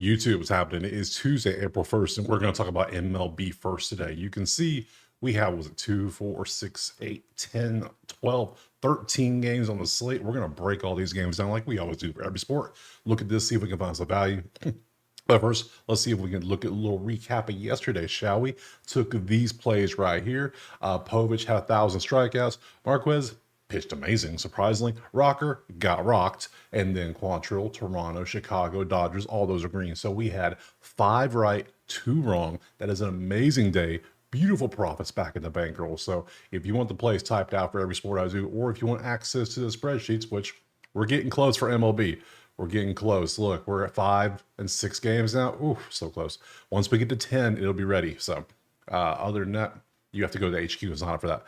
YouTube, what's happening? It is Tuesday, April 1st, and we're going to talk about MLB first today. You can see we have, was it 2, 4, 6, 8, 10, 12, 13 games on the slate. We're going to break all these games down like we always do for every sport. Look at this, see if we can find some value. But first, let's see if we can look at a little recap of yesterday, shall we? Took these plays right here. Povich had 1,000 strikeouts. Marquez pitched amazing, surprisingly. Rocker got rocked. And then Quantrill, Toronto, Chicago, Dodgers, all those are green. So we had 5 right, 2 wrong. That is an amazing day. Beautiful profits back in the bankroll. So if you want the plays typed out for every sport I do, or if you want access to the spreadsheets, which we're getting close for MLB. We're getting close. Look, we're at 5 and 6 games now. Ooh, so close. Once we get to 10, it'll be ready. So other than that, you have to go to the HQ and sign up for that.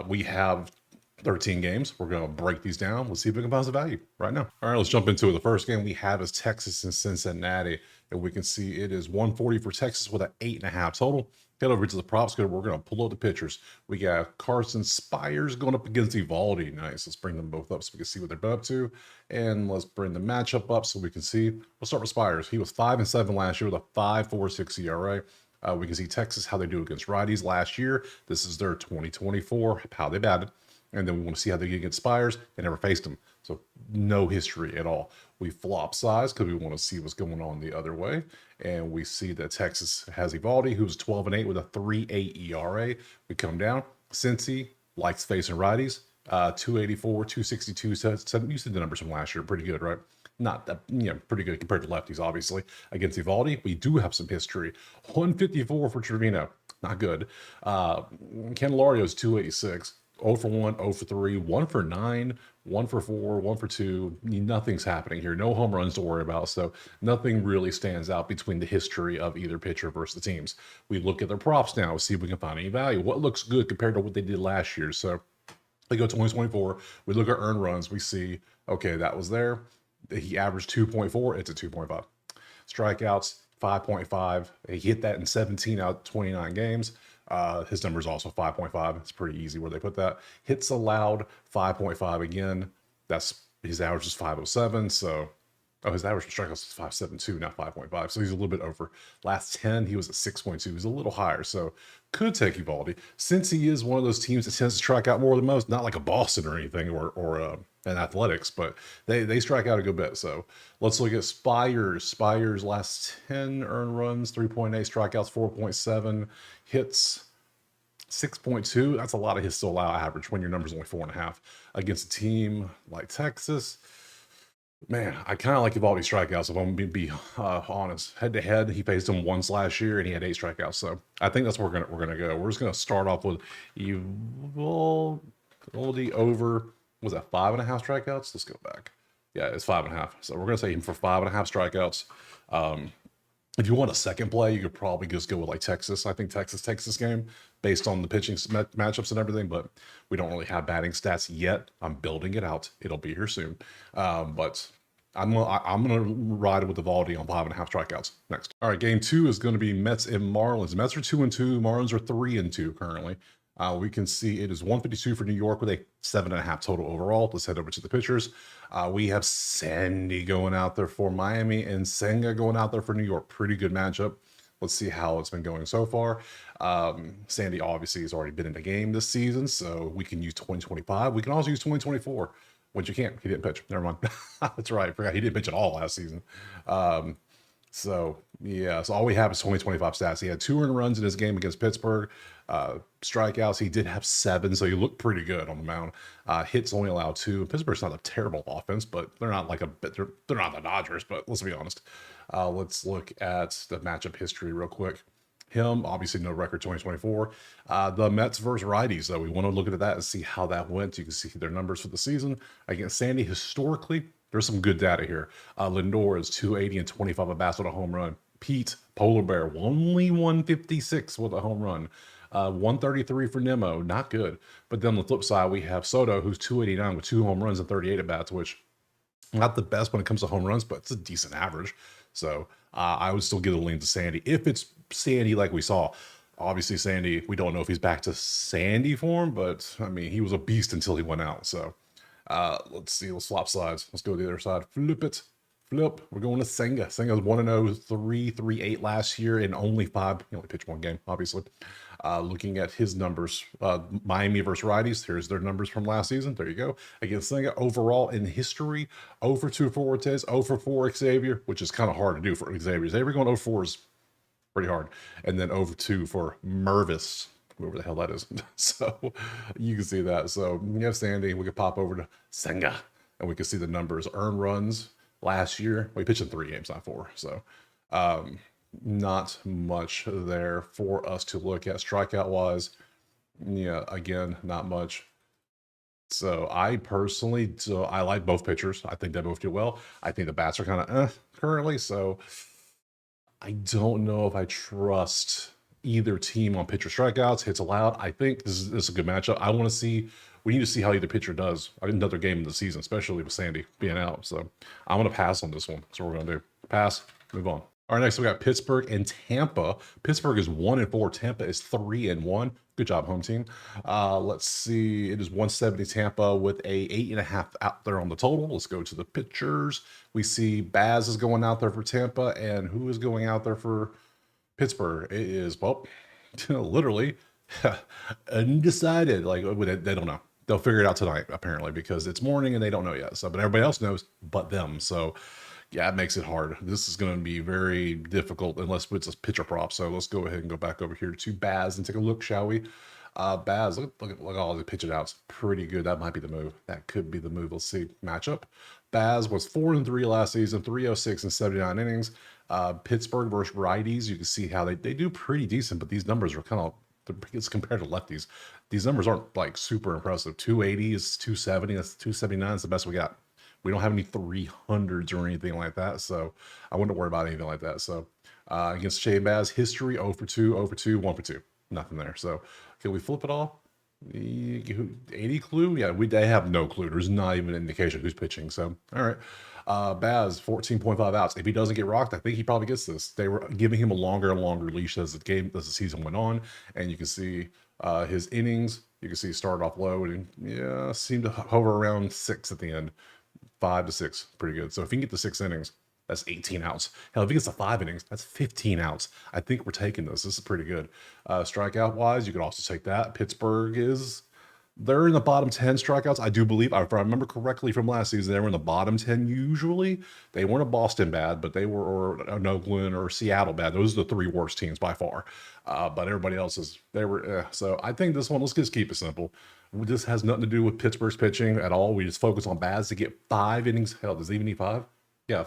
We have 13 games. We're going to break these down. Let's see if we can find some value right now. All right, let's jump into it. The first game we have is Texas and Cincinnati. And we can see it is 140 for Texas with an 8.5 total. Head over to the props good. We're going to pull up the pitchers. We got Carson Spires going up against Evaldi. Nice. Let's bring them both up so we can see what they're up to. And let's bring the matchup up so we can see. We'll start with Spires. He was 5-7 last year with a 5.46 ERA. We can see Texas, how they do against righties last year. This is their 2024, how they batted. And then we want to see how they get against Spires. They never faced them. So no history at all. We flop size because we want to see what's going on the other way. And we see that Texas has Evaldi, who's 12-8 with a 3.8 ERA. We come down. Cincy likes facing righties. 284, 262. So you see the numbers from last year. Pretty good, right? Not that, pretty good compared to lefties, obviously. Against Evaldi, we do have some history. 154 for Trevino. Not good. Candelario's 286. 0 for 1, 0 for 3, 1 for 9, 1 for 4, 1 for 2. Nothing's happening here. No home runs to worry about. So nothing really stands out between the history of either pitcher versus the teams. We look at their props now, see if we can find any value. What looks good compared to what they did last year? So they go 2024. We look at earned runs. We see, okay, that was there. He averaged 2.4. It's a 2.5. Strikeouts, 5.5. He hit that in 17 out of 29 games. His number is also 5.5. It's pretty easy where they put that. Hits allowed, 5.5 again. That's his average is 507. So, his average for strikeouts is 572, not 5.5. So he's a little bit over. Last 10, he was at 6.2. He's a little higher. So could take Evaldi. Since he is one of those teams that tends to strike out more than most, not like a Boston or anything or an Athletics, but they strike out a good bit. So let's look at Spires. Spires last 10 earned runs, 3.8 strikeouts, 4.7 hits. 6.2. That's a lot of hits to allow average when your number's only 4.5 against a team like Texas. Man, I kind of like Evaldi strikeouts. If I'm going to be honest, head to head, he faced him once last year and he had 8 strikeouts. So I think that's where we're gonna go. We're just gonna start off with Evaldi over. Was that 5.5 strikeouts? Let's go back. Yeah, it's 5.5. So we're gonna say him for 5.5 strikeouts. If you want a second play, you could probably just go with like Texas. I think Texas takes this game based on the pitching matchups and everything, but we don't really have batting stats yet. I'm building it out. It'll be here soon. But I'm gonna ride with Evaldi on 5.5 strikeouts next. All right, game 2 is going to be Mets and Marlins. Mets are 2-2. Marlins are 3-2 currently. We can see it is 152 for New York with a 7.5 total overall. Let's head over to the pitchers. We have Sandy going out there for Miami and Senga going out there for New York. Pretty good matchup. Let's see how it's been going so far. Sandy obviously has already been in the game this season, so we can use 2025. We can also use 2024, which you can't. He didn't pitch. Never mind. That's right. I forgot he didn't pitch at all last season. So all we have is 2025 stats. He had 2 earned runs in his game against Pittsburgh. Strikeouts, he did have 7, so he looked pretty good on the mound. Hits only allowed 2. Pittsburgh's not a terrible offense, but they're not like they're not the Dodgers. But let's be honest. Let's look at the matchup history real quick. Him, obviously no record 2024. The Mets versus righties, though. We want to look at that and see how that went. You can see their numbers for the season. Against Sandy, historically, there's some good data here. Lindor is 280 and 25 at bats with a home run. Pete, Polar Bear, only 156 with a home run. 133 for Nemo, not good. But then on the flip side, we have Soto, who's 289 with 2 home runs and 38 at bats, which not the best when it comes to home runs, but it's a decent average. So I would still give a lean to Sandy. If it's Sandy like we saw, obviously Sandy, we don't know if he's back to Sandy form, but I mean, he was a beast until he went out. So let's see, let's swap sides. Let's go to the other side. Flip it. Flip. We're going to Senga. Senga's 1-0, 3.38 last year in only 5. He only pitched one game, obviously. Looking at his numbers, Miami versus righties. Here's their numbers from last season. There you go. Against Senga, overall in history, 0-2 for Ortiz, 0-4 Xavier, which is kind of hard to do for Xavier. Xavier going 0-4 is pretty hard. And then 0-2 for Mervis, whoever the hell that is. So you can see that. So we have Sandy. We could pop over to Senga, and we can see the numbers. Earned runs last year. We pitched in 3 games, not 4. So not much there for us to look at. Strikeout wise, yeah, again, not much. So I personally, I like both pitchers. I think they both do well. I think the bats are kind of currently. So I don't know if I trust either team on pitcher strikeouts, hits allowed. I think this is a good matchup. I want to see. We need to see how either pitcher does another game in the season, especially with Sandy being out. So I'm going to pass on this one. That's what we're going to do. Pass, move on. All right, next we got Pittsburgh and Tampa. Pittsburgh is 1-4. Tampa is 3-1. Good job, home team. Let's see. It is 170 Tampa with a 8.5 out there on the total. Let's go to the pitchers. We see Baz is going out there for Tampa, and who is going out there for Pittsburgh? It is, well, literally undecided. Like, they don't know. They'll figure it out tonight, apparently, because it's morning and they don't know yet. So, but everybody else knows but them. So, yeah, it makes it hard. This is going to be very difficult unless it's a pitcher prop. So let's go ahead and go back over here to Baz and take a look, shall we? Baz, look at all the pitch it outs. Pretty good. That might be the move. That could be the move. Let's see. Matchup. Baz was 4-3 last season, 306 and 79 innings. Pittsburgh versus righties. You can see how they do pretty decent, but these numbers are kind of, it's compared to lefties. These numbers aren't like super impressive. 280 is 270. That's 279 is the best we got. We don't have any 300s or anything like that, so I wouldn't worry about anything like that. So against Shane Baz, history 0-2, 0-2, 1-2, nothing there. So can we flip it all? 80 clue? Yeah, they have no clue. There's not even an indication who's pitching. So all right, Baz 14.5 outs. If he doesn't get rocked, I think he probably gets this. They were giving him a longer and longer leash as the season went on, and you can see his innings. You can see he started off low and yeah, seemed to hover around 6 at the end. 5 to 6, pretty good. So if he can get the 6 innings, that's 18 outs. Hell, if he gets the 5 innings, that's 15 outs. I think we're taking this. This is pretty good. Strikeout wise, you could also take that. Pittsburgh they're in the bottom 10 strikeouts. I do believe, if I remember correctly from last season, they were in the bottom 10 usually. They weren't a Boston bad, but they were, or an Oakland or Seattle bad. Those are the 3 worst teams by far. But everybody else they were, so I think this one, let's just keep it simple. This has nothing to do with Pittsburgh's pitching at all. We just focus on Baz to get 5 innings. Hell, does he even need 5? Yeah,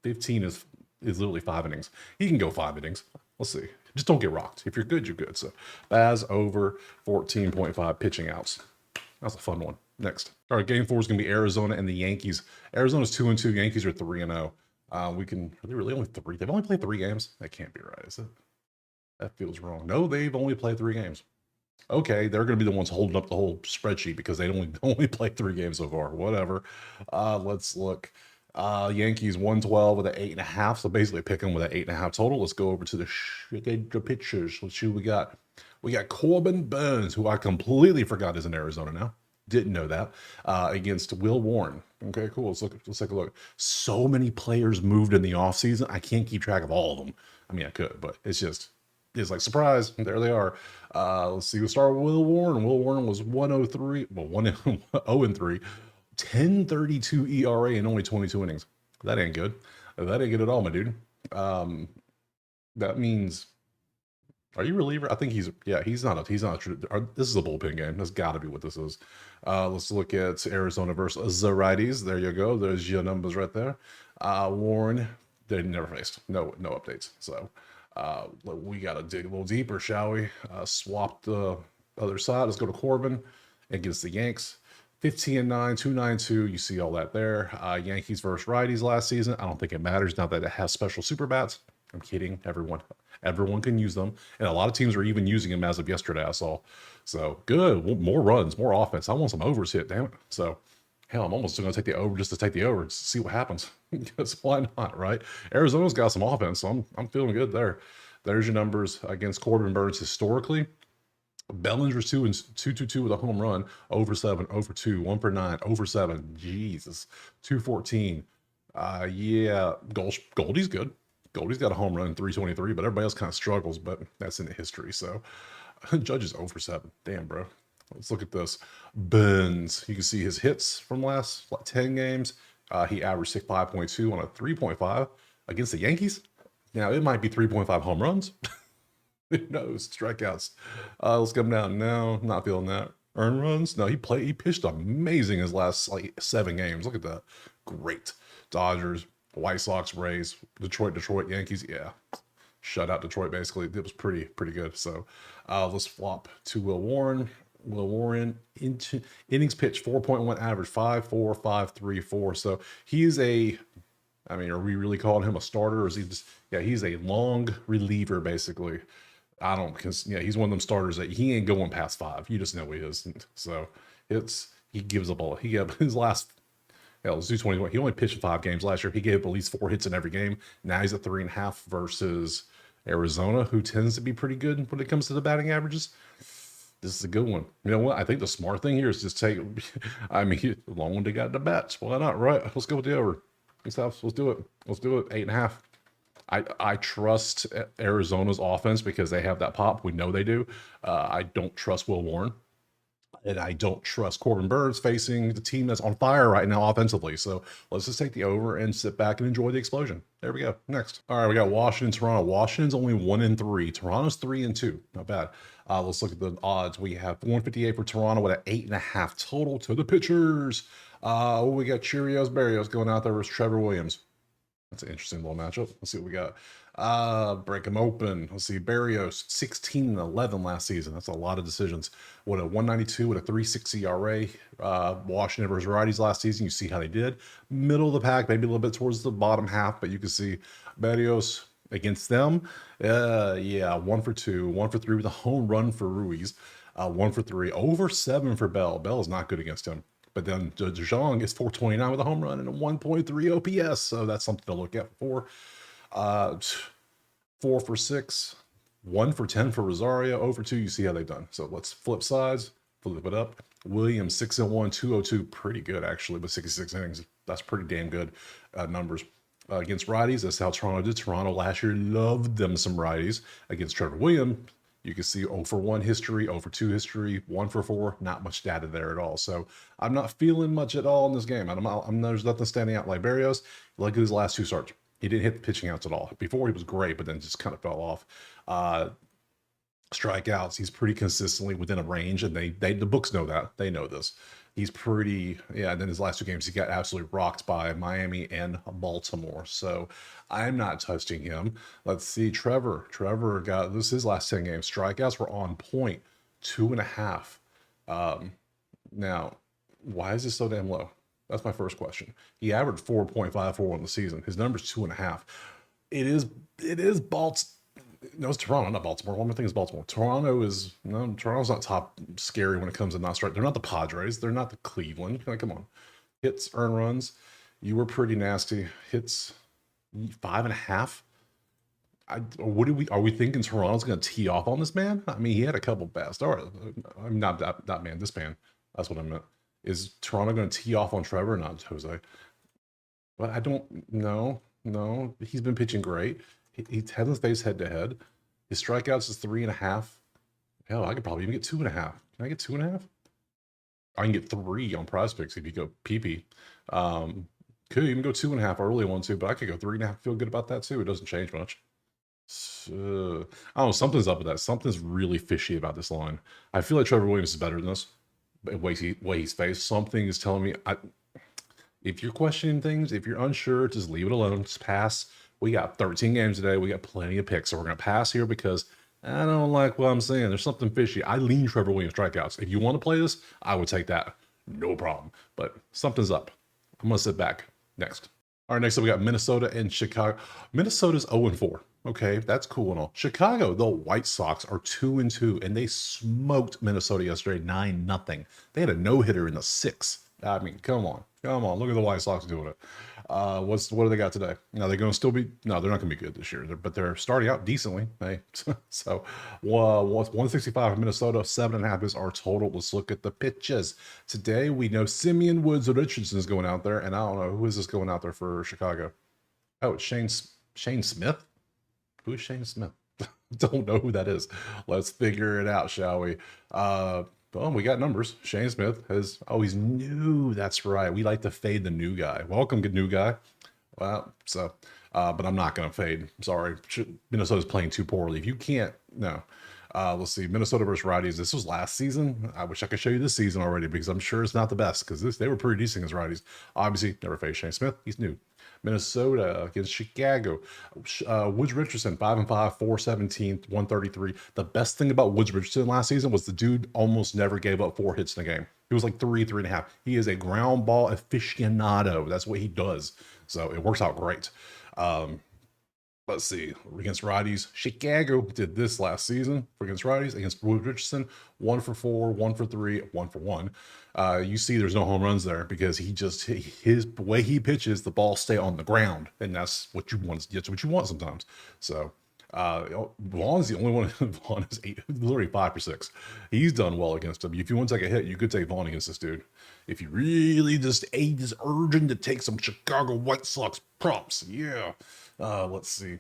15 is literally 5 innings. He can go 5 innings. Let's see. Just don't get rocked. If you're good, you're good. So Baz over 14.5 pitching outs. That's a fun one. Next. All right, game 4 is going to be Arizona and the Yankees. Arizona's 2-2. Yankees are 3-0. Are they really only 3? They've only played 3 games? That can't be right, is it? That feels wrong. No, they've only played 3 games. Okay, they're going to be the ones holding up the whole spreadsheet because they only played 3 games so far. Whatever. Let's look. Yankees 112 with an 8.5. So basically pick them with an 8.5 total. Let's go over to the pitchers. Let's see what we got. We got Corbin Burns, who I completely forgot is in Arizona now. Didn't know that. Against Will Warren. Okay, cool. Let's take a look. So many players moved in the offseason. I can't keep track of all of them. I mean, I could, but it's like, surprise, there they are. Let's see, we'll start with Will Warren. Will Warren was 103, well, 0-3, 10.32 ERA and only 22 innings. That ain't good. That ain't good at all, my dude. That means, are you a reliever? I think he's not a this is a bullpen game. That's got to be what this is. Let's look at Arizona versus the righties. There you go. There's your numbers right there. Warren, they never faced. No updates. So we got to dig a little deeper, shall we? Swap the other side. Let's go to Corbin against the Yanks. 15-9, 292. You see all that there. Yankees versus righties last season. I don't think it matters now that it has special super bats. I'm kidding. Everyone can use them. And a lot of teams are even using them as of yesterday, I saw. So good. More runs, more offense. I want some overs hit, damn it. So hell, I'm almost going to take the over just to take the over and see what happens. Because why not, right? Arizona's got some offense, so I'm feeling good there. There's your numbers against Corbin Burns historically. Bellinger's 2-2 with a home run, over 7, over 2, 1 for 9, over 7. Jesus, 214. Yeah, Goldie's good. Goldie's got a home run in 323, but everybody else kind of struggles, but that's in history. So Judge is 0 for 7. Damn, bro. Let's look at this. Burns. You can see his hits from last 10 games. He averaged 5.2 on a 3.5 against the Yankees. Now, it might be 3.5 home runs. Who knows? Strikeouts. Let's come down. No, not feeling that. Earned runs. No, he pitched amazing his last like 7 games. Look at that. Great. Dodgers, White Sox, Rays, Detroit, Yankees. Yeah. Shut out Detroit basically. It was pretty good. So let's flop to Will Warren. Will Warren into innings pitched 4.1 average 5.4 5.34. So he's a, I mean, are we really calling him a starter or is he just, yeah, he's a long reliever basically. I don't, because yeah, he's one of them starters that he ain't going past 5. You just know he is. So he gives up all. He gave his last. Hell, let's do 21. He only pitched 5 games last year. He gave up at least 4 hits in every game. Now he's at 3.5 versus Arizona, who tends to be pretty good when it comes to the batting averages. This is a good one. You know what? I think the smart thing here is just take. I mean, the long one they got the bats. Why not? Right? Let's go with the over. Let's do it. Let's do it. 8.5. I trust Arizona's offense because they have that pop. We know they do. I don't trust Will Warren. And I don't trust Corbin Burns facing the team that's on fire right now offensively. So let's just take the over and sit back and enjoy the explosion. There we go. Next. All right, we got Washington, Toronto. Washington's only 1-3. Toronto's 3-2. Not bad. Let's look at the odds. We have 158 for Toronto with an 8.5 total to the pitchers. We got Cheerios, Barrios going out there versus Trevor Williams. That's an interesting little matchup. Let's see what we got. Break them open. Let's see. Barrios, 16-11 last season. That's a lot of decisions. What a 192 with a 3.60 ERA. Washington versus righties last season. You see how they did. Middle of the pack, maybe a little bit towards the bottom half, but you can see Barrios against them. Yeah, 1 for 2, 1 for 3 with a home run for Ruiz. 1 for 3, over 7 for Bell. Bell is not good against him. But then DeJong is 429 with a home run and a 1.3 OPS. So that's something to look at for. 4 for 6, 1 for 10 for Rosario, 0 for 2. You see how they've done. So let's flip sides, flip it up. Williams, 6-1, 202. Pretty good, actually, but 66 innings. That's pretty damn good numbers. Against righties, that's how Toronto did. Toronto last year loved them some righties. Against Trevor Williams, you can see 0 for 1 history, 0 for 2 history, 1 for 4, not much data there at all. So I'm not feeling much at all in this game. There's nothing standing out like Barrios. Look at his last 2 starts. He didn't hit the pitching outs at all. Before he was great, but then just kind of fell off. Strikeouts, he's pretty consistently within a range, and the books know that. They know this. He's pretty, yeah, and then his last 2 games, he got absolutely rocked by Miami and Baltimore. So I'm not touching him. Let's see, Trevor got, this is his last 10 games. Strikeouts were on point, 2.5. Now, why is this so damn low? That's my first question. He averaged 4.54 on the season. His number's 2.5. It is Baltimore. No, it's Toronto, not Baltimore. One more thing is Baltimore. Toronto's not top scary when it comes to not strike. They're not the Padres. They're not the Cleveland. Like, come on. Hits, earn runs. You were pretty nasty. Hits 5.5. Are we thinking Toronto's going to tee off on this man? I mean, he had a couple bad starts. I'm not that man. This man. That's what I meant. Is Toronto going to tee off on Trevor? Not Jose. But I don't know. No, he's been pitching great. He hasn't faced head to head. His strikeouts is 3.5. Hell, I could probably even get 2.5. Can I get 2.5? I can get 3 on Prize Picks if you go PP. Could even go 2.5 early one too, but I could go 3.5. Feel good about that too. It doesn't change much. So, I don't know. Something's up with that. Something's really fishy about this line. I feel like Trevor Williams is better than this. The way he's faced, something is telling me. If you're questioning things, if you're unsure, just leave it alone. Just pass. We got 13 games today. We got plenty of picks. So we're going to pass here because I don't like what I'm saying. There's something fishy. I lean Trevor Williams strikeouts. If you want to play this, I would take that. No problem. But something's up. I'm going to sit back. Next. All right, next up we got Minnesota and Chicago. Minnesota's 0-4. Okay, that's cool and all. Chicago, the White Sox, are 2-2, and they smoked Minnesota yesterday 9-0. They had a no-hitter in the 6th. I mean, come on, come on. Look at the White Sox doing it. What do they got today? Now they're going to still be no, they're not going to be good this year. But they're starting out decently. Hey, so what's 165 in Minnesota? 7.5 is our total. Let's look at the pitches today. We know Simeon Woods Richardson is going out there, and I don't know who is this going out there for Chicago. Oh, it's Shane Smith. Who's Shane Smith? Don't know who that is. Let's figure it out, shall we? Well, we got numbers. Shane Smith has, oh, he's new. That's right. We like to fade the new guy. Welcome, good new guy. Well, so, but I'm not going to fade. Sorry. Minnesota's playing too poorly. If you can't, no. Let's see. Minnesota versus righties. This was last season. I wish I could show you this season already because I'm sure it's not the best because they were pretty decent as righties. Obviously, never faced Shane Smith. He's new. Minnesota against Chicago. Woods Richardson, 5-5, 417, 133. The best thing about Woods Richardson last season was the dude almost never gave up 4 hits in a game. He was like 3.5. He is a ground ball aficionado. That's what he does. So it works out great. Let's see, against righties, Chicago did this last season for against righties against Woods Richardson, 1 for 4, 1 for 3, 1 for 1. You see, there's no home runs there because his way he pitches, the ball stay on the ground, and that's what you want. That's what you want sometimes. So Vaughn's the only one. Vaughn is literally 5 for 6. He's done well against him. If you want to take a hit, you could take Vaughn against this dude. If you really just is urgent to take some Chicago White Sox props, yeah. Let's see.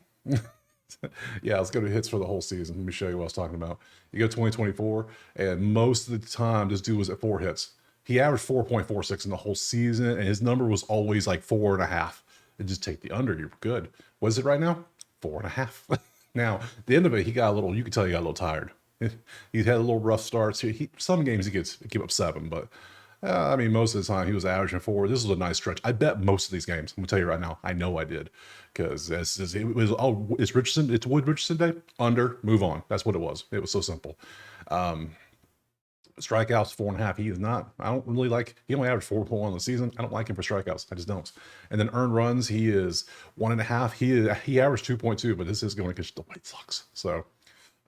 Yeah, let's go to hits for the whole season. Let me show you what I was talking about. You go 2024, and most of the time, this dude was at 4 hits. He averaged 4.46 in the whole season, and his number was always like 4.5. And just take the under, you're good. What is it right now? 4.5. Now, at the end of it, he got a little, you could tell he got a little tired. He had a little rough starts. Some games he give up 7, but I mean, most of the time he was averaging 4. This was a nice stretch. I bet most of these games. I'm gonna tell you right now. I know I did, because it was. Oh, it's Richardson. It's Wood Richardson day. Under. Move on. That's what it was. It was so simple. Strikeouts 4.5. He is not. I don't really like. He only averaged 4.1 in the season. I don't like him for strikeouts. I just don't. And then earned runs. He is 1.5. He averaged 2.2, but this is going against the White Sox. So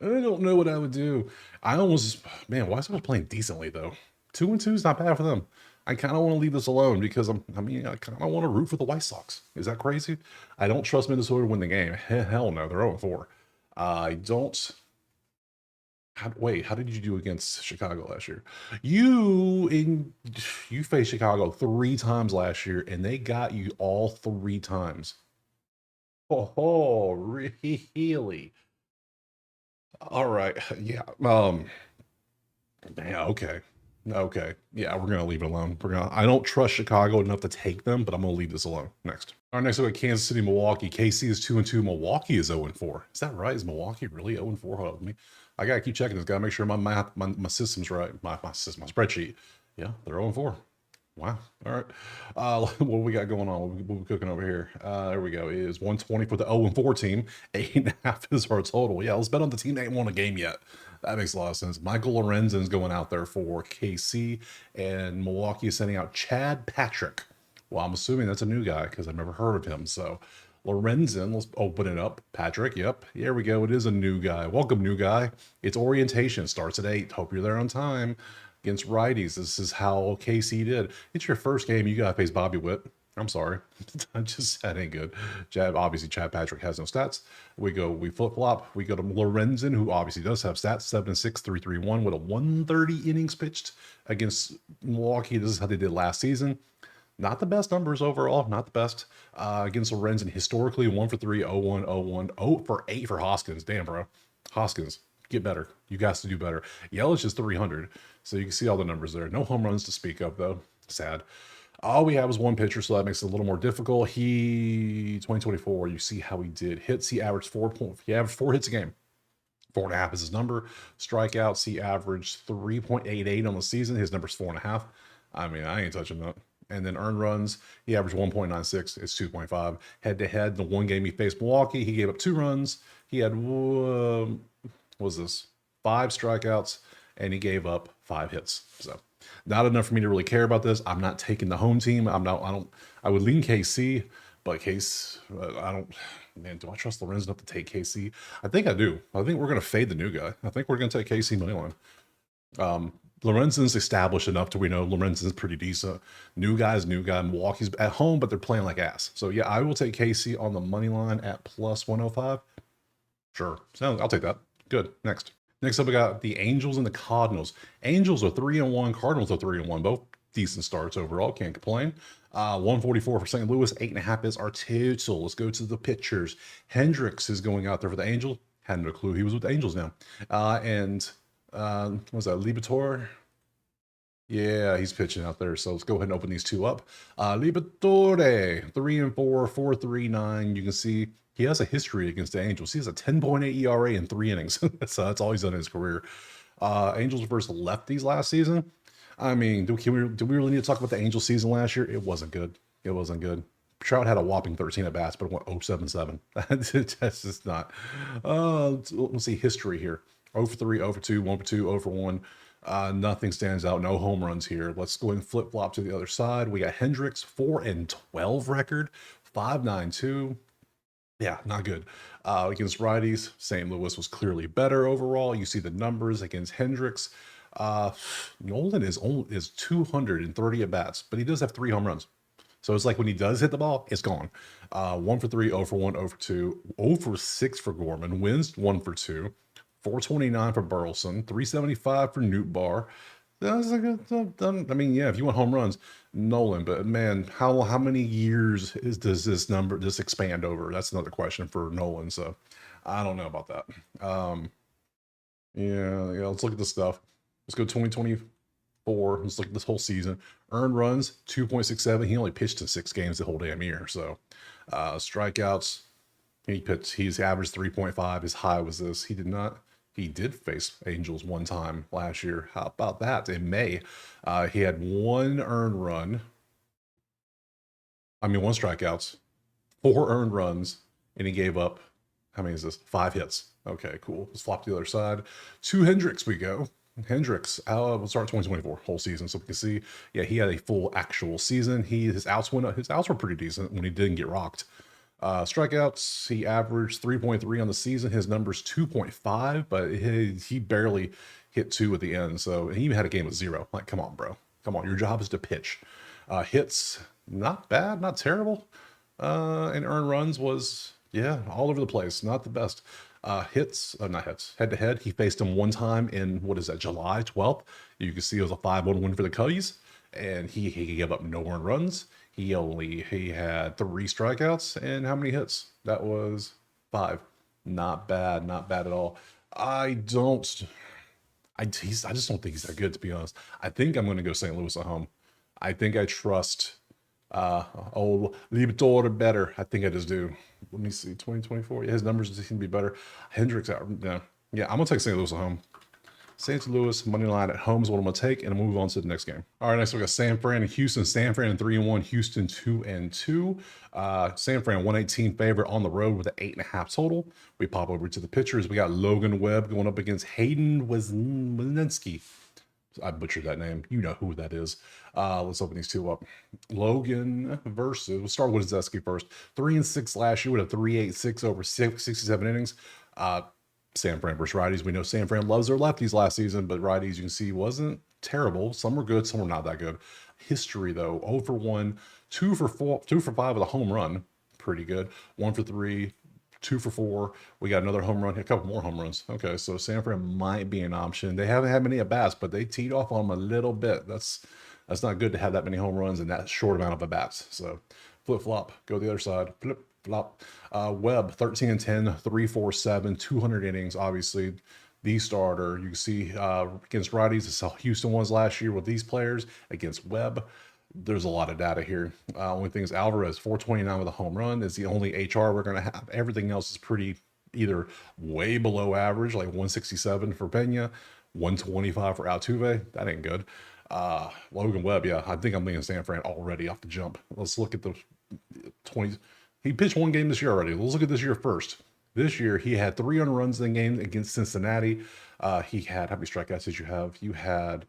I don't know what I would do. I almost, man, White Sox playing decently though. 2-2 is not bad for them. I kind of want to leave this alone because I kind of want to root for the White Sox. Is that crazy? I don't trust Minnesota to win the game. Hell no, they're 0-4. I don't. Wait, how did you do against Chicago last year? You faced Chicago 3 times last year, and they got you all 3 times. Oh, really? All right, yeah. Yeah, okay. Okay. Yeah, we're gonna leave it alone. I don't trust Chicago enough to take them, but I'm gonna leave this alone. Next. All right, next we got Kansas City, Milwaukee. KC is 2-2. Milwaukee is 0-4. Is that right? Is Milwaukee really 0-4? Hold on, I gotta keep checking this. Gotta make sure my math, my system's right. My spreadsheet. Yeah, they're 0-4. Wow. All right. What we got going on? What we cooking over here? There we go. It is 120 for the 0-4 team. 8.5 is our total. Yeah, let's bet on the team that ain't won a game yet. That makes a lot of sense. Michael Lorenzen's going out there for KC, and Milwaukee is sending out Chad Patrick. Well, I'm assuming that's a new guy because I've never heard of him. So Lorenzen, let's open it up. Patrick, yep. Here we go. It is a new guy. Welcome, new guy. It's orientation. Starts at 8. Hope you're there on time. Against righties, this is how KC did. It's your first game. You got to face Bobby Witt. I'm sorry. That ain't good. Obviously, Chad Patrick has no stats. We flip-flop. We go to Lorenzen, who obviously does have stats. 7-6, 3.31 with a 130 innings pitched against Milwaukee. This is how they did last season. Not the best numbers overall. Not the best. Against Lorenzen, historically, 1 for 3, 0-1, 0-1, 0 for 8 for Hoskins. Damn, bro. Hoskins, get better. You guys to do better. Yelich is 300. So you can see all the numbers there. No home runs to speak of, though. Sad. All we have is 1 pitcher, so that makes it a little more difficult. 2024, you see how he did. Hits, he averaged 4 hits a game. 4.5 is his number. Strikeouts, he averaged 3.88 on the season. His number's 4.5. I mean, I ain't touching that. And then earned runs, he averaged 1.96. It's 2.5. Head-to-head, the one game he faced Milwaukee, he gave up 2 runs. He had, what was this? 5 strikeouts, and he gave up 5 hits. So not enough for me to really care about this. I'm not taking the home team. I would lean KC, but man, do I trust Lorenzen enough to take KC? I think I do. I think we're going to fade the new guy. I think we're going to take KC money line. Lorenzen's established enough to we know Lorenzen's pretty decent. New guy. Milwaukee's at home, but they're playing like ass. So yeah, I will take KC on the money line at plus 105. Sure, I'll take that. Good. Next up, we got the Angels and the Cardinals. Angels are 3-1. Cardinals are 3-1. Both decent starts overall. Can't complain. 144 for St. Louis. 8.5 is our total. Let's go to the pitchers. Hendricks is going out there for the Angels. Had no clue he was with the Angels now. What was that? Liberatore? Yeah, he's pitching out there. So let's go ahead and open these two up. Liberatore, 3-4, 4.39. You can see he has a history against the Angels. He has a 10.8 ERA in 3 innings. So that's all he's done in his career. Angels versus lefties last season. I mean, do we really need to talk about the Angels season last year? It wasn't good. It wasn't good. Trout had a whopping 13 at bats, but it went 0.77. That's just not. Let's see history here. 0 for 3, 0 for 2, 1 for 2, 0 for 1. Nothing stands out. No home runs here. Let's go and flip flop to the other side. We got Hendricks, 4-12 record, 5.92. Yeah, not good. Against righties, St. Louis was clearly better overall. You see the numbers against Hendricks. Nolan is 230 at bats, but he does have 3 home runs. So it's like when he does hit the ball, it's gone. 1 for 3, 0 for 1, 0 for 2, 0 for 6 for Gorman, wins 1 for 2, 429 for Burleson, 375 for Nootbaar. That's a good. I mean, yeah, if you want home runs, Nolan. But man, how many years does this number expand over? That's another question for Nolan. So I don't know about that. Yeah. Let's look at this stuff. Let's go 2024. Let's look at this whole season. Earned runs 2.67. He only pitched in 6 games the whole damn year. So strikeouts. He's averaged 3.5. His high was this. He did face Angels one time last year. How about that? In May, he had 1 earned run. 1 strikeouts, 4 earned runs, and he gave up, how many is this? 5 hits. Okay, cool. Let's flop to the other side. To Hendricks we go. Hendricks, we'll start 2024 whole season. So we can see, yeah, he had a full actual season. His outs were pretty decent when he didn't get rocked. Strikeouts, he averaged 3.3 on the season. His number's 2.5, but he barely hit 2 at the end. So he even had a game with 0. Like, come on, bro. Come on. Your job is to pitch. Hits, not bad, not terrible. And earned runs was, yeah, all over the place. Not the best. Not hits. Head to head. He faced him one time in, July 12th. You can see it was a 5-1 win for the Cubbies. And he gave up no earned runs. He had 3 strikeouts and how many hits? That was 5. Not bad at all. I just don't think he's that good, to be honest. I think I'm going to go St. Louis at home. I think I trust old Liberatore better. I think I just do. Let me see, 2024. Yeah, his numbers seem to be better. Hendricks out. Yeah, I'm going to take St. Louis at home. St. Louis money line at home is what I'm going to take, and I'll move on to the next game. All right, next we got San Fran and Houston. San Fran 3-1, Houston 2-2. San Fran 118 favorite on the road with an 8.5 total. We pop over to the pitchers. We got Logan Webb going up against Hayden Wesneski. I butchered that name. You know who that is. Let's open these two up. Logan versus, we'll start with Wesneski first. 3-6 last year with a 3.86 over 67 innings. San Fran versus righties. We know San Fran loves their lefties last season, but righties, you can see, wasn't terrible. Some were good, some were not that good. History, though, 0 for 1, 2 for 5 with a home run. Pretty good. 1 for 3, 2 for 4. We got another home run, a couple more home runs. Okay, so San Fran might be an option. They haven't had many at-bats, but they teed off on them a little bit. That's not good to have that many home runs in that short amount of at-bats. So flip-flop, go the other side. Flip-flop. Webb, 13-10, 3.47, 200 innings, obviously. The starter. You can see against righties, it's how Houston was last year with these players. Against Webb, there's a lot of data here. Only thing is Alvarez, 429 with a home run is the only HR we're going to have. Everything else is pretty either way below average, like 167 for Pena, 125 for Altuve. That ain't good. Logan Webb, yeah, I think I'm leaning San Fran already off the jump. Let's look at the 20. He pitched 1 game this year already. Let's look at this year first. This year, he had 3 runs in the game against Cincinnati. He had, how many strikeouts did you have? You had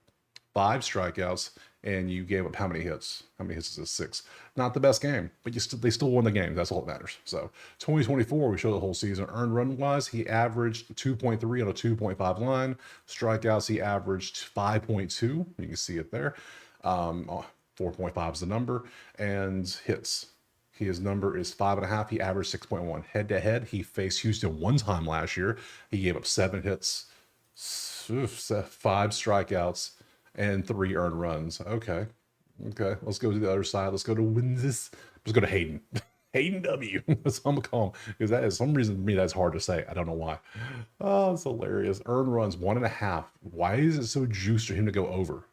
5 strikeouts, and you gave up how many hits? How many hits is this? 6. Not the best game, but they still won the game. That's all that matters. So 2024, we show the whole season. Earned run wise, he averaged 2.3 on a 2.5 line. Strikeouts, he averaged 5.2. You can see it there. 4.5 is the number, and hits. His number is 5.5. He averaged 6.1. Head to head, he faced Houston one time last year. He gave up 7 hits, 5 strikeouts, and 3 earned runs. Okay. Let's go to the other side. Let's go to Let's go to Hayden. Hayden W. That's what I'm gonna call him, because that is some reason to me that's hard to say. I don't know why. Oh, it's hilarious. Earned runs 1.5. Why is it so juiced for him to go over?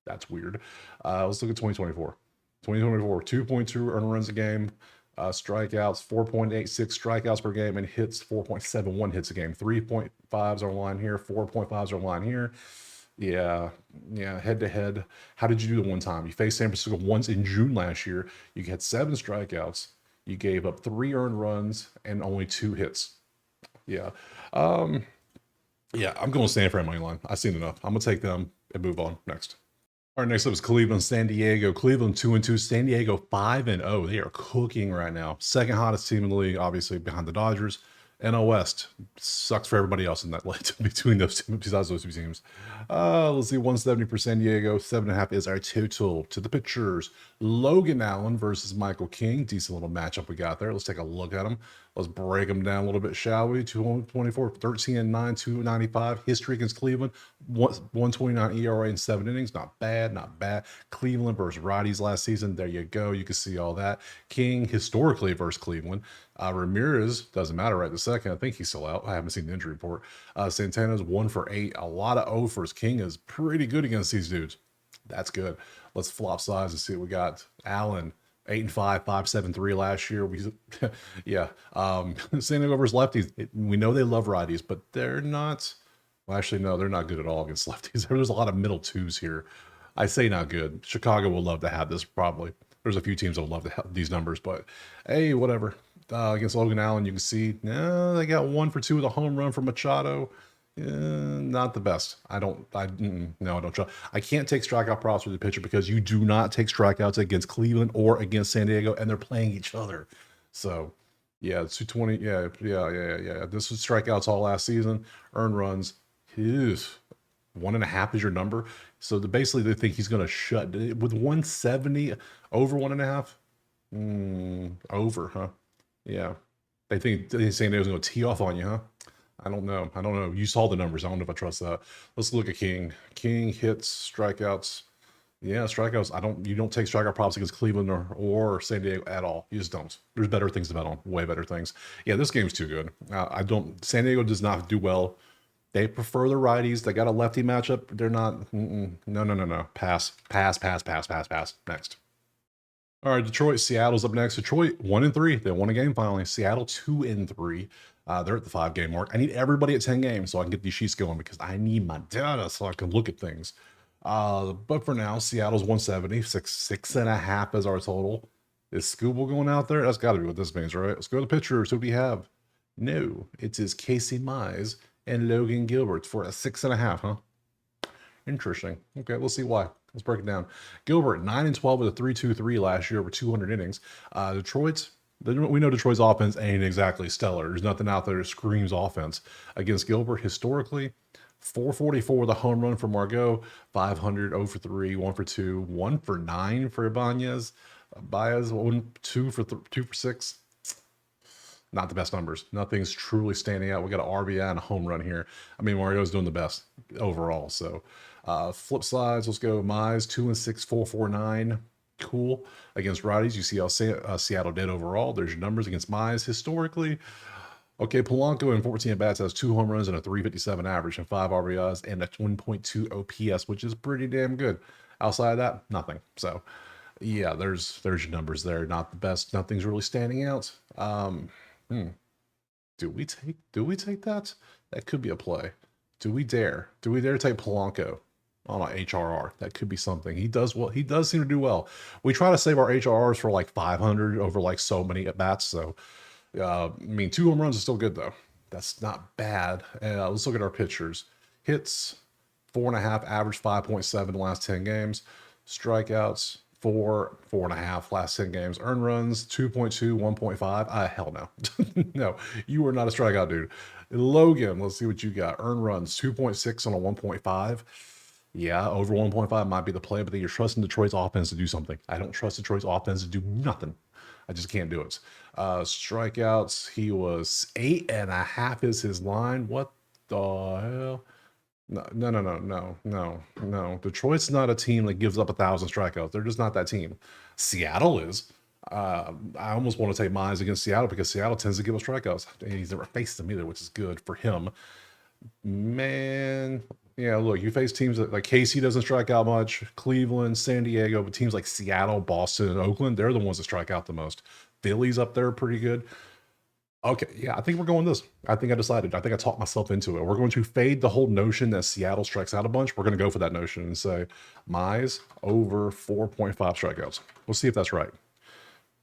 That's weird. Let's look at 2024. 2024, 2.2 earned runs a game, strikeouts 4.86 strikeouts per game, and hits 4.71 hits a game. 3.5s are line here, 4.5s are line here. Yeah, head to head. How did you do the one time? You faced San Francisco once in June last year. You had 7 strikeouts. You gave up 3 earned runs and only 2 hits. Yeah. I'm going Stanford at money line. I've seen enough. I'm gonna take them and move on. Next. All right, next up is Cleveland, San Diego. Cleveland 2-2, San Diego 5-0. They are cooking right now. Second hottest team in the league, obviously behind the Dodgers. NL West sucks for everybody else in that league between those two, besides those 2 teams. Let's see, 170 for San Diego. 7.5 is our total. To the pitchers, Logan Allen versus Michael King. Decent little matchup we got there. Let's take a look at them. Let's break them down a little bit, shall we? 224, 13-9, 295. History against Cleveland. 129 ERA in 7 innings. Not bad, not bad. Cleveland versus righties last season. There you go. You can see all that. King historically versus Cleveland. Ramirez doesn't matter right this second. I think he's still out. I haven't seen the injury report. Santana's 1 for 8. A lot of offers. King is pretty good against these dudes. That's good. Let's flop sides and see what we got. Allen, 8-5, 5.73 last year. San Diego versus lefties. We know they love righties, but they're not. Well, actually, no, they're not good at all against lefties. There's a lot of middle 2s here. I say not good. Chicago will love to have this probably. There's a few teams that would love to have these numbers, but hey, whatever. Against Logan Allen, you can see they got 1 for 2 with a home run from Machado. Not the best. I don't trust. I can't take strikeout props with the pitcher because you do not take strikeouts against Cleveland or against San Diego, and they're playing each other. So, yeah, it's 220. Yeah. This was strikeouts all last season. Earned runs. 1.5 is your number. So basically, they think he's going to shut with 170 over 1.5. Over, huh? Yeah. They think San Diego's going to tee off on you, huh? I don't know. You saw the numbers. I don't know if I trust that. Let's look at King. King hits, strikeouts. Yeah, strikeouts. You don't take strikeout props against Cleveland or San Diego at all. You just don't. There's better things to bet on. Way better things. Yeah, this game's too good. San Diego does not do well. They prefer the righties. They got a lefty matchup. They're not. No. Pass. Next. All right, Detroit, Seattle's up next. Detroit 1-3. They won a game finally. Seattle 2-3. They're at the 5-game mark. I need everybody at 10 games so I can get these sheets going because I need my data so I can look at things. But for now, Seattle's 170. 6.5 is our total. Is Scooble going out there? That's got to be what this means, right? Let's go to the pitchers. Who do we have? No, it is Casey Mize and Logan Gilbert for a 6.5, huh? Interesting. Okay, we'll see why. Let's break it down. Gilbert, 9-12 with a 3.23 last year over 200 innings. We know Detroit's offense ain't exactly stellar. There's nothing out there that screams offense. Against Gilbert, historically, 444 with a home run for Margot, 500, 0 for 3, 1 for 2, 1 for 9 for Ibanez. Baez, 2 for 6. Not the best numbers. Nothing's truly standing out. We got an RBI and a home run here. I mean, Mario's doing the best overall. So, flip sides, let's go. Mize, 2-6, 4.49. Cool. Against righties, you see how Seattle did overall. There's your numbers against Mize historically. Okay, Polanco in 14 at-bats has 2 home runs and a 357 average and 5 RBIs and a 1.2 OPS, which is pretty damn good. Outside of that, nothing. So, yeah, there's your numbers there. Not the best. Nothing's really standing out. Do we take that? That could be a play. Do we dare take Polanco on an HRR? That could be something. He does seem to do well. We try to save our HRRs for like 500 over like so many at bats. So, 2 home runs is still good though. That's not bad. Let's look at our pitchers. Hits 4.5, average 5.7 the last 10 games. Strikeouts, 4.5 last 10 games. Earned runs, 2.2, 1.5. Hell no. No, you are not a strikeout dude. Logan, let's see what you got. Earned runs, 2.6 on a 1.5. Yeah, over 1.5 might be the play, but then you're trusting Detroit's offense to do something. I don't trust Detroit's offense to do nothing. I just can't do it. Strikeouts, he was 8.5 is his line. What the hell? No, no, no, no, no, no, no. Detroit's not a team that gives up 1,000 strikeouts. They're just not that team. Seattle is. I almost want to take mines against Seattle because Seattle tends to give us strikeouts. And he's never faced them either, which is good for him. Man, yeah, look, you face teams like KC doesn't strike out much, Cleveland, San Diego, but teams like Seattle, Boston, and Oakland, they're the ones that strike out the most. Philly's up there pretty good. Okay, yeah, I think we're going this. I think I decided. I think I talked myself into it. We're going to fade the whole notion that Seattle strikes out a bunch. We're going to go for that notion and say Mize over 4.5 strikeouts. We'll see if that's right.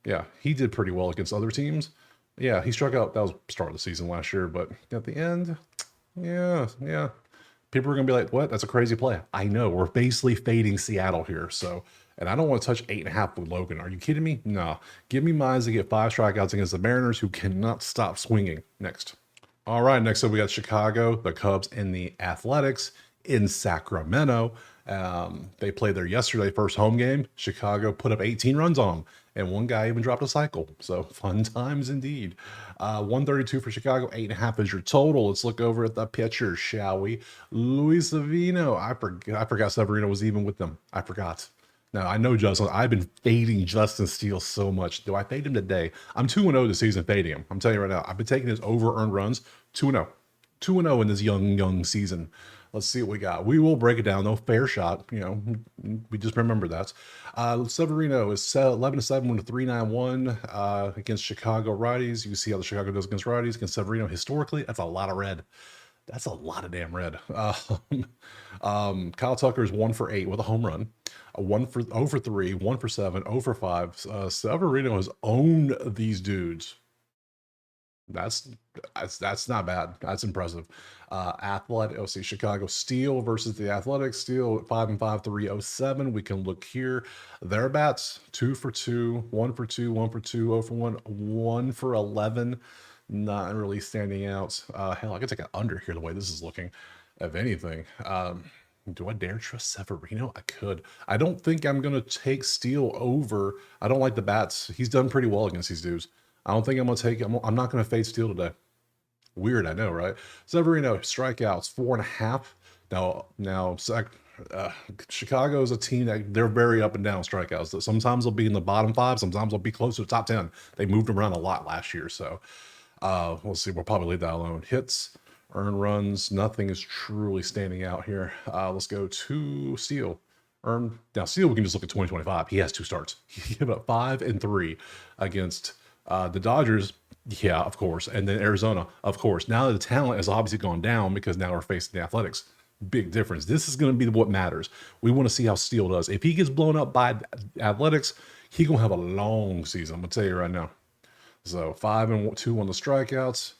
Yeah, he did pretty well against other teams. Yeah, he struck out. That was start of the season last year, but at the end, yeah. People are going to be like, what? That's a crazy play. I know. We're basically fading Seattle here. So, and I don't want to touch 8.5 with Logan. Are you kidding me? No. Give me Mize to get 5 strikeouts against the Mariners, who cannot stop swinging. Next. All right. Next up, we got Chicago, the Cubs, and the Athletics in Sacramento. They played there yesterday, first home game. Chicago put up 18 runs on them, and one guy even dropped a cycle. So fun times indeed. 132 for Chicago, 8.5 is your total. Let's look over at the pitchers, shall we? Luis Severino. I forgot Severino was even with them. I forgot. Now, I know Justin. I've been fading Justin Steele so much. Do I fade him today? I'm 2-0 this season fading him. I'm telling you right now. I've been taking his over earned runs. 2-0. 2-0 in this young season. Let's see what we got. We will break it down, though. Fair shot. You know, we just remember that. Severino is 11-7 with a 3.91 against Chicago righties. You see how the Chicago does against righties. Against Severino, historically, that's a lot of red. That's a lot of damn red. Kyle Tucker is 1 for 8 with a home run. 0 for 3, 1 for 7, 0 for 5. Severino has owned these dudes. That's not bad. That's impressive. Chicago Steel versus the Athletics. Steel 5-5, 307. We can look here. Their bats 2 for 2, 1 for 2, 1 for 2, 0 for 1, 1 for 11. Not really standing out. Hell, I could take an under here the way this is looking. If anything, do I dare trust Severino? I could. I don't think I'm gonna take Steel over. I don't like the bats. He's done pretty well against these dudes. I don't think I'm going to take I'm not going to fade Steel today. Weird, I know, right? Severino, strikeouts, 4.5. Now, Chicago is a team that they're very up and down strikeouts. Sometimes they'll be in the bottom 5. Sometimes they'll be close to the top 10. They moved around a lot last year. So we'll see. We'll probably leave that alone. Hits, earned runs. Nothing is truly standing out here. Let's go to Steel. Now, Steel, we can just look at 2025. He has 2 starts. He gave up 5 and 3 against the Dodgers, yeah, of course. And then Arizona, of course. Now the talent has obviously gone down because now we're facing the Athletics. Big difference. This is going to be what matters. We want to see how Steel does. If he gets blown up by Athletics, he's going to have a long season. I'm going to tell you right now. So 5 and 2 on the strikeouts.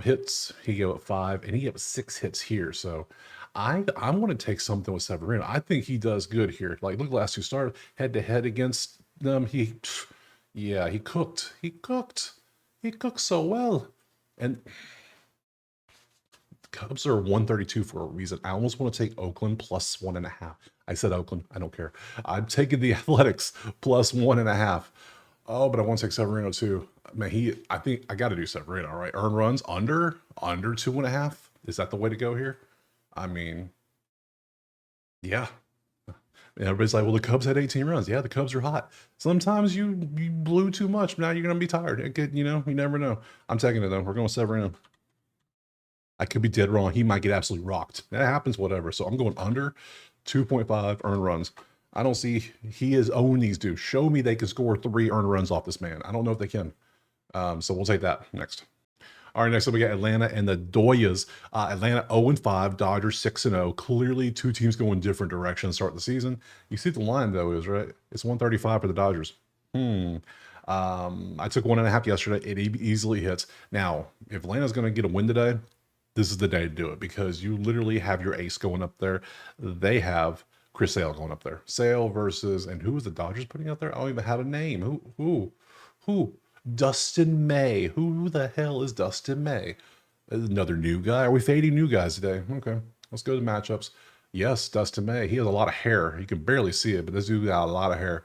Hits, he gave up 5, and he gave up 6 hits here. So I want to take something with Severino. I think he does good here. Like, look, the last 2 started head-to-head against them. He cooked. He cooked so well. And the Cubs are 132 for a reason. I almost want to take Oakland plus 1.5. I said Oakland. I don't care. I'm taking the Athletics plus 1.5. Oh, but I want to take Severino too. Man, I think I got to do Severino. All right. Earned runs under 2.5. Is that the way to go here? I mean, yeah. And everybody's like, well, the Cubs had 18 runs. Yeah, the Cubs are hot. Sometimes you blew too much. Now you're going to be tired. You never know. I'm taking it, though. We're going Severino. I could be dead wrong. He might get absolutely rocked. That happens, whatever. So I'm going under 2.5 earned runs. I don't see he has owned these dudes. Show me they can score 3 earned runs off this man. I don't know if they can. So we'll take that next. All right, next up we got Atlanta and the Doyas. Atlanta 0-5, Dodgers 6-0. Clearly 2 teams going different directions to start the season. You see the line, though, is right. It's 135 for the Dodgers. I took 1.5 yesterday. It easily hits. Now, if Atlanta's going to get a win today, this is the day to do it because you literally have your ace going up there. They have Chris Sale going up there. Sale versus, and who was the Dodgers putting out there? I don't even have a name. Who? Dustin May. Who the hell is Dustin May? Another new guy. Are we fading new guys today? Okay, let's go to matchups. Yes, Dustin May. He has a lot of hair. You can barely see it, but this dude got a lot of hair.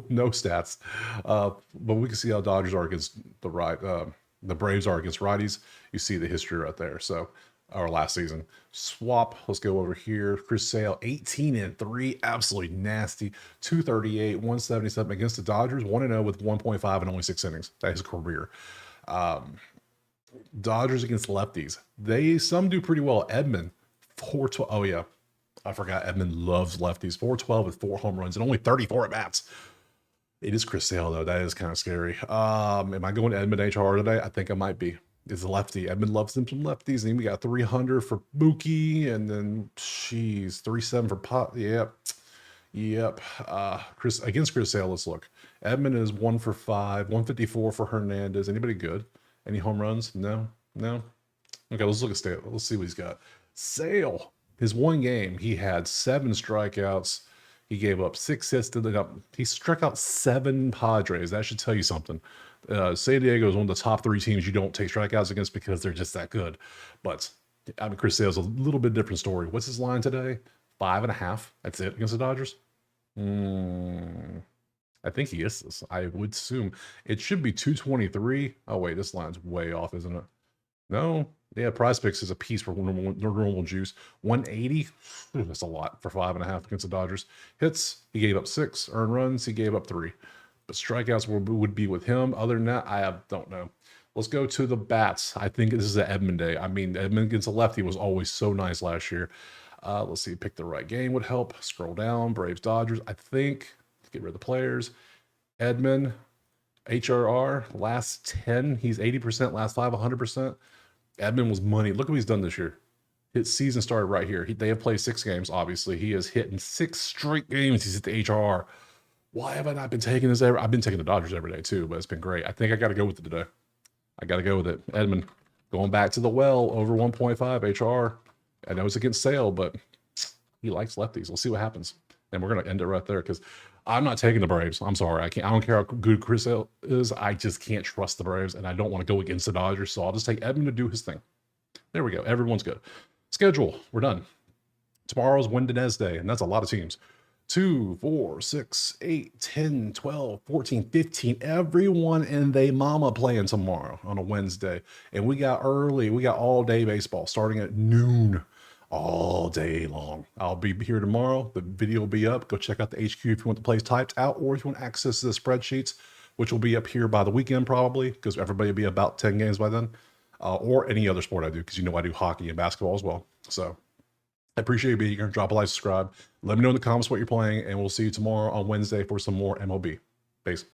No stats. But we can see how Dodgers are against the Braves are against righties. You see the history right there. So our last season. Swap. Let's go over here. Chris Sale, 18-3, absolutely nasty. 238, 177 against the Dodgers, 1-0 with 1.5 and only 6 innings. That is his career. Dodgers against lefties. Some do pretty well. Edmund, 412. Oh yeah, I forgot. Edmund loves lefties. 412 with 4 home runs and only 34 at bats. It is Chris Sale though. That is kind of scary. Am I going to Edmund HR today? I think I might be. It's a lefty. Edmund loves them some lefties. And then we got 300 for Mookie, and then 3-7 for Pot. Yep. Against Chris Sale. Let's look. Edmund is 1 for 5, 154 for Hernandez. Anybody good? Any home runs? No. Okay, let's look at Sale. Let's see what he's got. Sale. His one game, he had 7 strikeouts. He gave up 6 hits he struck out 7 Padres. That should tell you something. San Diego is one of the top 3 teams you don't take strikeouts against because they're just that good. But I mean, Chris Sale's a little bit different story. What's his line today? 5.5. That's it against the Dodgers. I think he is this. I would assume it should be 223. Oh wait, this line's way off, isn't it? No. Yeah, Prize Picks is a piece for normal juice. 180. That's a lot for 5.5 against the Dodgers. Hits, he gave up 6. Earned runs, he gave up 3. But strikeouts would be with him. Other than that, I don't know. Let's go to the bats. I think this is an Edmund day. I mean, Edmund against a lefty was always so nice last year. Let's see, pick the right game would help. Scroll down, Braves, Dodgers. I think, get rid of the players. Edmund, HRR, last 10, he's 80%, last 5, 100%. Edmund was money. Look what he's done this year. His season started right here. They have played 6 games, obviously. He has hit in 6 straight games. He's hit the HRR. Why have I not been taking this ever? I've been taking the Dodgers every day too, but it's been great. I think I got to go with it today. I got to go with it. Edmund, going back to the well, over 1.5 HR. I know it's against Sale, but he likes lefties. We'll see what happens. And we're going to end it right there because I'm not taking the Braves. I'm sorry. I don't care how good Chris Sale is. I just can't trust the Braves, and I don't want to go against the Dodgers. So I'll just take Edmund to do his thing. There we go. Everyone's good. Schedule. We're done. Tomorrow's Wednesday, and that's a lot of teams. 2, 4, 6, 8, 10, 12, 14, 15. Everyone and they mama playing tomorrow on a Wednesday. And we got all day baseball starting at noon all day long. I'll be here tomorrow. The video will be up. Go check out the HQ if you want the plays typed out, or if you want access to the spreadsheets, which will be up here by the weekend probably, because everybody will be about 10 games by then, or any other sport I do, because I do hockey and basketball as well. So I appreciate you being here. Drop a like, subscribe. Let me know in the comments what you're playing, and we'll see you tomorrow on Wednesday for some more MLB. Peace.